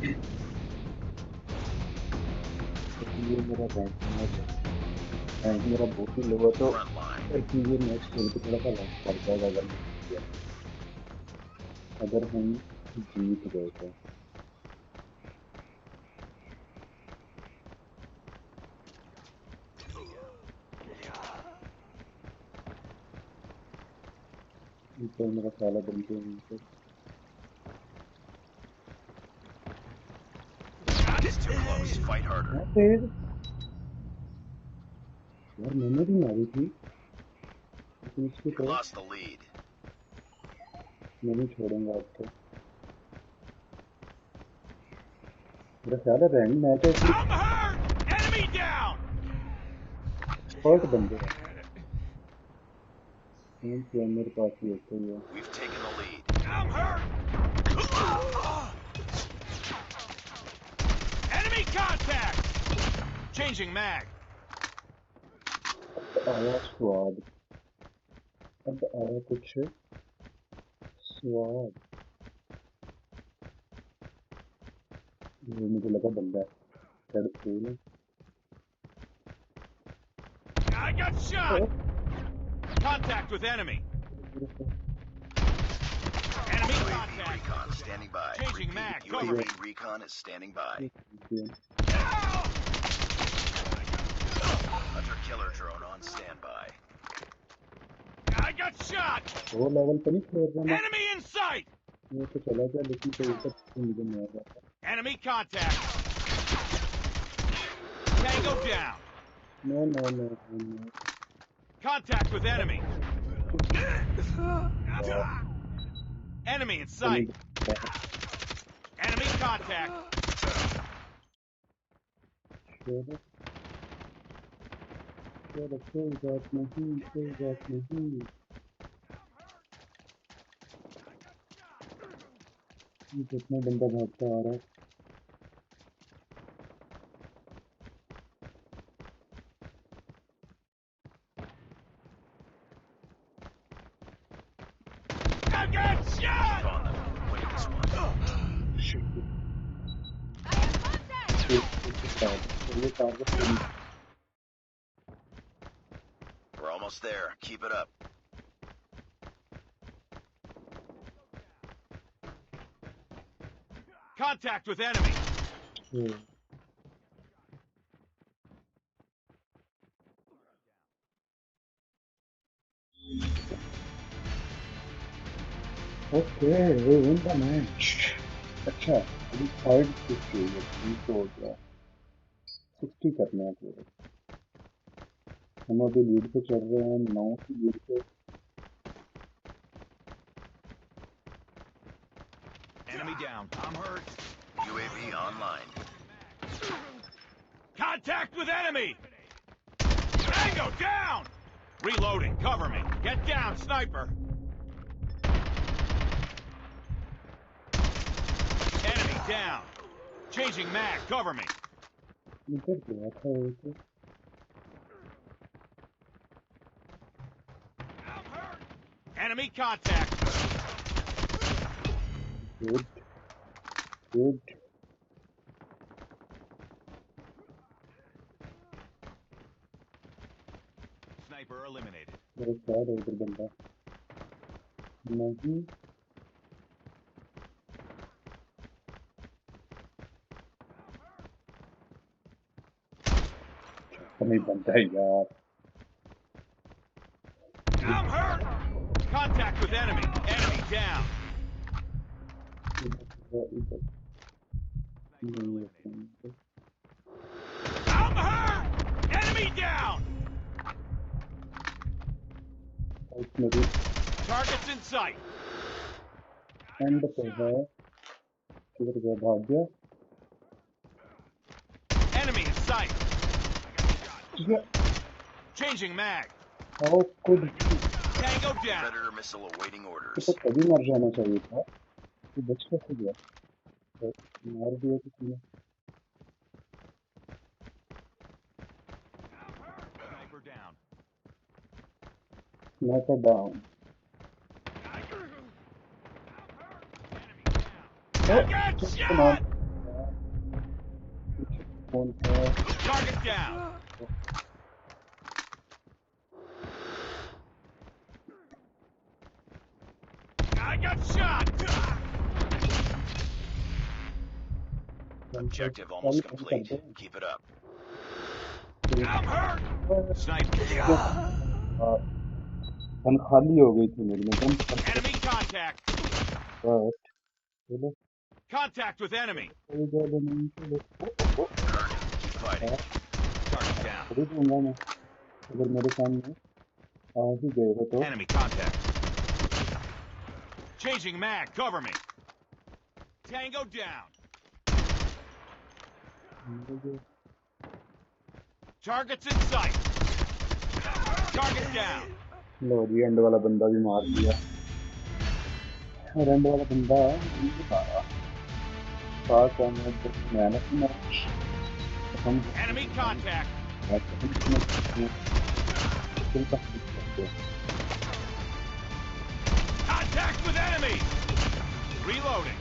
ये मेरा रैंक मेरा बहुत ही लो है तो Activision मैच खेल के थोड़ा सा रैंक बढ़ जाएगा अगर हम जीत गए तो मेरा ख्याल बनते हैं यार मैंने भी मारी थी लेकिन इसको तो मैं नहीं छोड़ूंगा अब तो मेरा ख्याल है रैंक मैच है फर्स्ट बंदे हैं मेरे पास ही होते ही है Changing mag. आया स्वाद अब आया कुछ स्वाद ये मुझे लगा बंदा है I got shot. Contact with enemy. Enemy contact. Recon standing by. Changing mag. Cover me. Recon is standing by. Ow! Hunter killer drone on standby. I got shot. वो लेवल पे नहीं खेल रहा मैं Enemy in sight. ये तो चला गया लेकिन तो ऊपर मुझे मार रहा था Enemy contact. Tango down. No. Contact with enemy. Enemy in sight. Enemy contact. कोई बात नहीं कितना बंदा भागता आ रहा है I got shot. We're almost there. Keep it up. Contact with enemy. Okay, we win the match. अच्छा अभी 550 हो गया 60 करना है पूरे हम अभी लीड पे चल रहे हैं 9 की लीड पे Enemy down. I'm hurt. UAV online. Contact with enemy. Tango down. Reloading. Cover me. Get down, sniper. Enemy down. Changing mag. Cover me. इधर गया था एक Enemy contact. good Sniper eliminated. मेरे साथ है इधर बंदा नहीं नहीं बनता है यार I'm hurt. Contact with enemy. Enemy down. I'm hurt. Enemy down. Targets in sight. And पे है किधर गया भाग गया Enemy in sight. Changing mag. ओ खुद Tango down. Predator missile awaiting orders. तो कभी मर जाना चाहिए था तो बच कैसे गया तो मार दिया किसी ने Sniper down. Sniper down I got shot. कौन है? Target down. I got shot. Objective almost complete. Keep it up. I'm hurt. Sniper. Gun खाली हो गई थी मेरी में गन Enemy contact. बस चलो Contact with enemy. कोई ज्यादा नहीं चलो Earn it. Keep fighting. Target down. अभी दूंगा मैं अगर मेरे सामने आ ही गए हो तो Enemy contact. Changing mag. Cover me. Tango down. Targets in sight. Target down. लो जी एंड वाला बंदा भी मार दिया और एंड वाला बंदा नहीं मारा पास आने तक मेहनत मैच हम Enemy contact. Contact with enemy. Reloading.